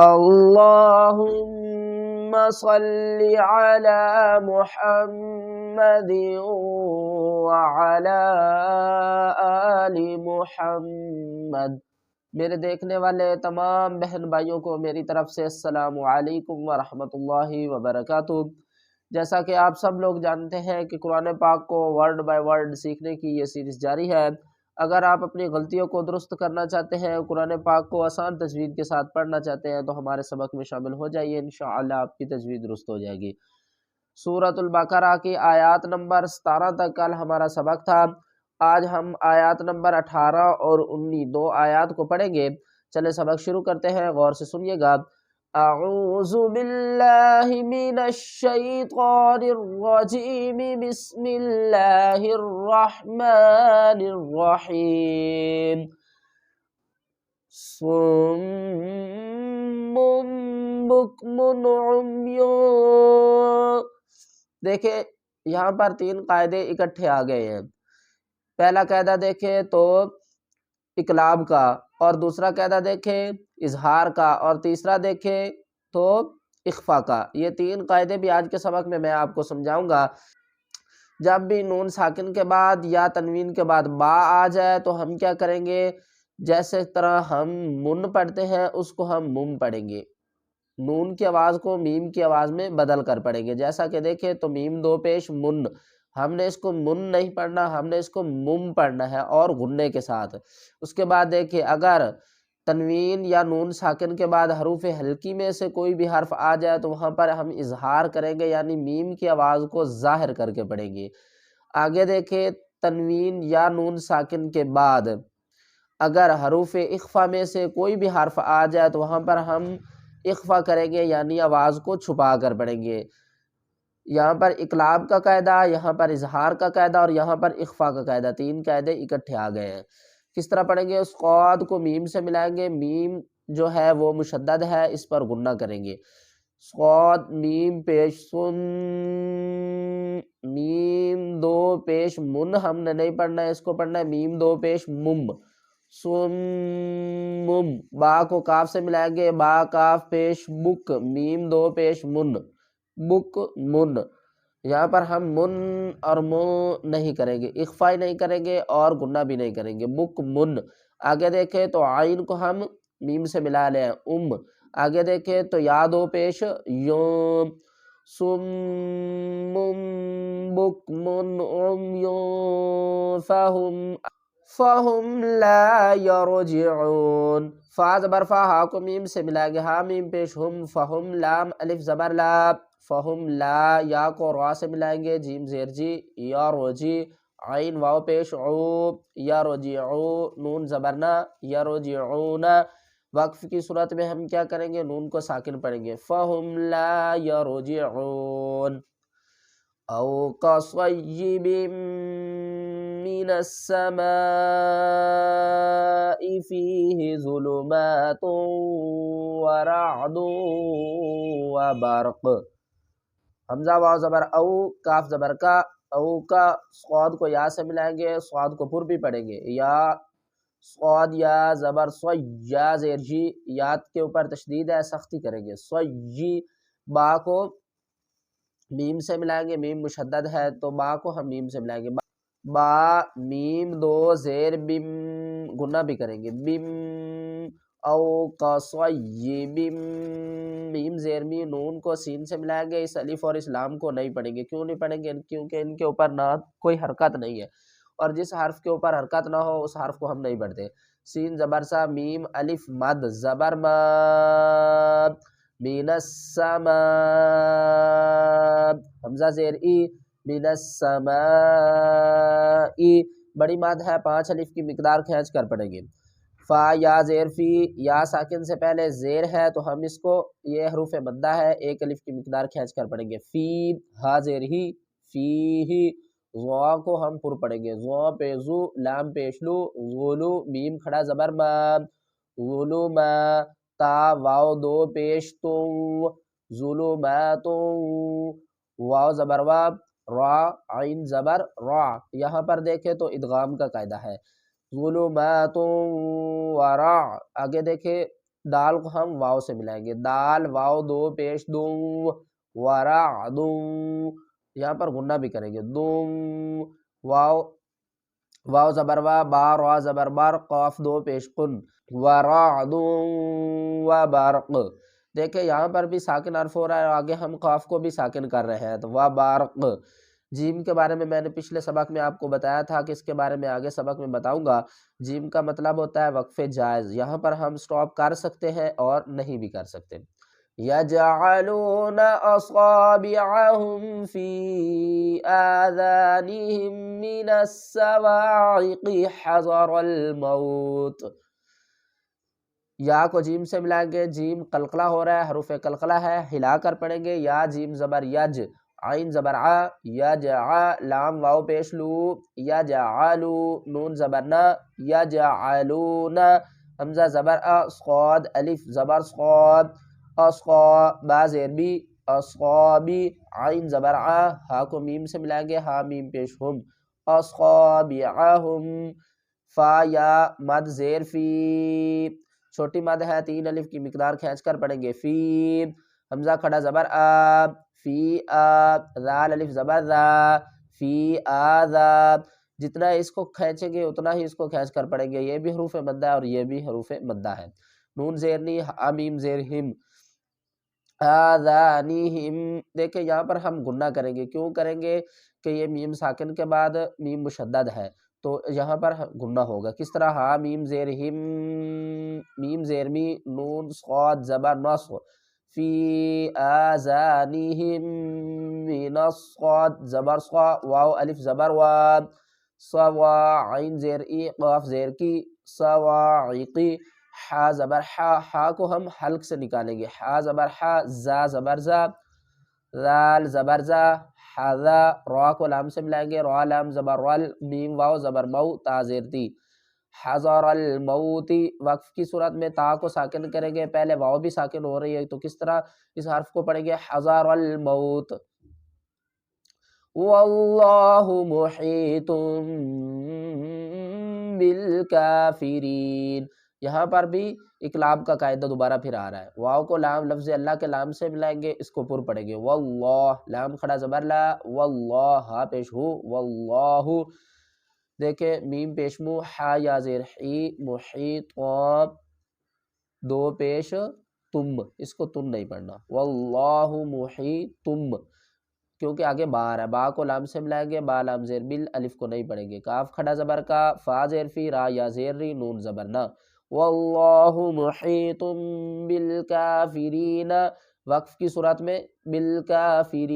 اللہم صلی علی محمد وعلی آل محمد۔ میرے دیکھنے والے تمام بہن بھائیوں کو میری طرف سے السلام علیکم ورحمۃ اللہ وبرکاتہ۔ جیسا کہ آپ سب لوگ جانتے ہیں کہ قرآن پاک کو ورڈ بائی ورڈ سیکھنے کی یہ سیریز جاری ہے۔ اگر آپ اپنی غلطیوں کو درست کرنا چاہتے ہیں، قرآن پاک کو آسان تجوید کے ساتھ پڑھنا چاہتے ہیں، تو ہمارے سبق میں شامل ہو جائیے، انشاءاللہ آپ کی تجوید درست ہو جائے گی۔ سورۃ البقرہ کی آیات نمبر 17 تک کل ہمارا سبق تھا۔ آج ہم آیات نمبر 18 اور 19 دو آیات کو پڑھیں گے۔ چلے سبق شروع کرتے ہیں، غور سے سنیے گا۔ اعوذ باللہ من الشیطان الرجیم، بسم اللہ الرحمن الرحیم۔ صم بکم عمی۔ دیکھیں یہاں پر تین قاعدے اکٹھے آ گئے ہیں۔ پہلا قاعدہ دیکھیں تو اقلاب کا، اور دوسرا قاعدہ دیکھیں اظہار کا، اور تیسرا دیکھیں تو اخفاء کا۔ یہ تین قاعدے بھی آج کے سبق میں آپ کو سمجھاؤں گا۔ جب بھی نون ساکن کے بعد یا تنوین کے بعد با آ جائے تو ہم کیا کریں گے؟ جیسے طرح ہم من پڑھتے ہیں اس کو ہم مم پڑھیں گے، نون کی آواز کو میم کی آواز میں بدل کر پڑھیں گے۔ جیسا کہ دیکھیں تو میم دو پیش من، ہم نے اس کو من نہیں پڑھنا، ہم نے اس کو مم پڑھنا ہے اور غنے کے ساتھ۔ اس کے بعد دیکھیں اگر تنوین یا نون ساکن کے بعد حروف حلقی میں سے کوئی بھی حرف آ جائے تو وہاں پر ہم اظہار کریں گے، یعنی میم کی آواز کو ظاہر کر کے پڑھیں گے۔ آگے دیکھیں تنوین یا نون ساکن کے بعد اگر حروف اخفا میں سے کوئی بھی حرف آ جائے تو وہاں پر ہم اخفا کریں گے، یعنی آواز کو چھپا کر پڑھیں گے۔ یہاں پر اقلاب کا قاعدہ، یہاں پر اظہار کا قاعدہ اور یہاں پر اخفا کا قاعدہ، تین قاعدے اکٹھے آ گئے ہیں۔ کس طرح پڑھیں گے؟ اس قاد کو میم سے ملائیں گے، میم جو ہے وہ مشدد ہے، اس پر غنہ کریں گے۔ صاد میم پیش سن، میم دو پیش من ہم نے نہیں پڑھنا ہے، اس کو پڑھنا ہے میم دو پیش مم، سمم۔ با کو کاف سے ملائیں گے، با کاف پیش بک، میم دو پیش من، بک من۔ یہاں پر ہم من اور مو نہیں کریں گے، اخفا نہیں کریں گے اور غنہ بھی نہیں کریں گے، بک من۔ آگے دیکھیں تو عین کو ہم میم سے ملا لیں، آگے دیکھیں تو یا دو پیش یوم، سم بکم عمی فہم لا یرجعون۔ فا زبر فا، ہا کو میم سے ملائیں گے، ہا میم پیش ہم، فہم لام الف زبر لا، فہم لا۔ یا کو را سے ملائیں گے، جیم زیر جی، یا روجی، عین واو پیش عو، یا رجعو، نون زبرنا، یا رجعون۔ وقف کی صورت میں ہم کیا کریں گے؟ نون کو ساکن پڑھیں گے، فہم لا یرجعون۔ او کصیب من السماء فیہ ظلمات ورعد وبرق۔ حمزہ واو زبر او، کاف زبر کا، او کا، صاد کو یا سے ملائیں گے، صاد کو پر بھی پڑھیں گے، یا صاد یا زبر سوی، یا زیر جی، یاد کے اوپر تشدید ہے، سختی کریں گے، سوی۔ با کو میم سے ملائیں گے، میم مشدد ہے تو با کو ہم میم سے ملائیں گے، با میم دو زیر بم، غنہ بھی کریں گے، بم۔ او کصیب، میم زیر می، نون کو سین سے ملائیں گے، اس الف اور اس لام کو نہیں پڑھیں گے۔ کیوں نہیں پڑھیں گے؟ کیونکہ ان کے اوپر نہ کوئی حرکت نہیں ہے، اور جس حرف کے اوپر حرکت نہ ہو اس حرف کو ہم نہیں پڑھتے۔ سین زبر سا، میم الف مد زبر مد، من السماء، حمزہ زیر ای، من السماء، بڑی مد ہے، 5 الف کی مقدار کھینچ کر پڑھیں گے۔ فا یا زیر فی، یا ساکن سے پہلے زیر ہے تو ہم اس کو، یہ حروف مدہ ہے، 1 الف کی مقدار کھینچ کر پڑھیں گے، فی، ہا زیر ہی، فی ہی۔ ضا کو ہم پر پڑھیں گے، ضا پہ زو، لام پیش لو، غلو، میم کھڑا زبر ما، ظلما، تا واو دو پیش تو، ظلمات، واو زبر وا، را عین زبر را۔ یہاں پر دیکھیں تو ادغام کا قاعدہ ہے، ظلمات ورع۔ آگے دیکھیں دال کو ہم واو سے ملائیں گے، دال واو دو پیش دو، ورعد، یہاں پر غنہ بھی کریں گے، دو واو، واو زبر وا، با را زبر بر، قاف دو پیش قن، ورعد وبرق۔ دیکھیں یہاں پر بھی ساکن حرف ہو رہا ہے، آگے ہم قاف کو بھی ساکن کر رہے ہیں، تو وبرق۔ جیم کے بارے میں نے پچھلے سبق میں آپ کو بتایا تھا کہ اس کے بارے میں آگے سبق میں بتاؤں گا۔ جیم کا مطلب ہوتا ہے وقف جائز، یہاں پر ہم سٹاپ کر سکتے ہیں اور نہیں بھی کر سکتے۔ يَجْعَلُونَ أَصَابِعَهُمْ فِي آذَانِهِمْ مِنَ الصَّوَاعِقِ حَذَرَ الْمَوْتِ۔ یا کو جیم سے ملائیں گے، جیم قلقلہ ہو رہا ہے، حروف قلقلہ ہے، ہلا کر پڑھیں گے، یا جیم زبر یج، عین زبر ع، یجع، لام واو پیش لو، یجعلو، نون زبر ن، یجعلون، حمزہ زبر ا، صاد الف زبر صاد، اصقا، با زیر بی، اصقابی، عین زبر ع، ہا کو میم سے ملائیں گے، ہا میم پیش ہم، اصقابعہم، فا یا مد زیر فی، چھوٹی مد ہے، 3 الف کی مقدار کھینچ کر پڑھیں گے، فی، حمزہ کھڑا زبر آ، فی آ، ذال الف زبر ذا، فی آذا، جتنا اس کو کھینچیں گے اتنا ہی اس کو کھینچ کر پڑھیں گے، یہ بھی حروف مدہ ہے اور یہ بھی حروف مدہ ہے۔ نون زیرنی، ہا میم زیر ہم، آذانہم، دیکھیں یہاں پر ہم گنہ کریں گے، کیوں کریں گے کہ یہ میم ساکن کے بعد میم مشدد ہے، تو یہاں پر گنہ ہوگا، کس طرح، ہا میم زیر ہم، میم زیر می، نون صاد زبر نص، فی آذانہم من الصاد زبر صا، واو الف زبر وا، صوا، عین زیر ای، قاف زیر کی، صواعقی، حا زبر حا، حا کو ہم حلق سے نکالیں گے، حا زبر حا، زا زبر زا، ذال زبر زا، حذا، را کو لام سے ملائیں گے، را لام زبر رل، میم واو زبر مو، تا زیر تی، حذر الموتی، وقف کی صورت میں تا کو ساکن کریں گے، پہلے واو بھی ساکن ہو رہی ہے، تو کس طرح اس حرف کو پڑھیں گے، حذر الموت۔ واللہ محیط بالکافرین، یہاں پر بھی اقلاب کا قاعدہ دوبارہ پھر آ رہا ہے، واو کو لام لفظ اللہ کے لام سے ملائیں گے، اس کو پر پڑھیں گے، واللہ، لام کھڑا زبر لا، واللہ، ہا پیش ہو، واللہ، دیکھیں میم پیش مو، حا یا زیر حی، محیط، دو پیش تم، اس کو تم نہیں پڑھنا، واللہ محیطم، کیونکہ آگے با آ رہا ہے، با کو لام سے ملائیں گے، با لام زیر بل، الف کو نہیں پڑھیں گے، کاف کھڑا زبر کا، فا زیر فی، را یا زیر ری، نون زبر نا، واللہ محیط بالکافرین، وقف کی صورت میں بالکافرین۔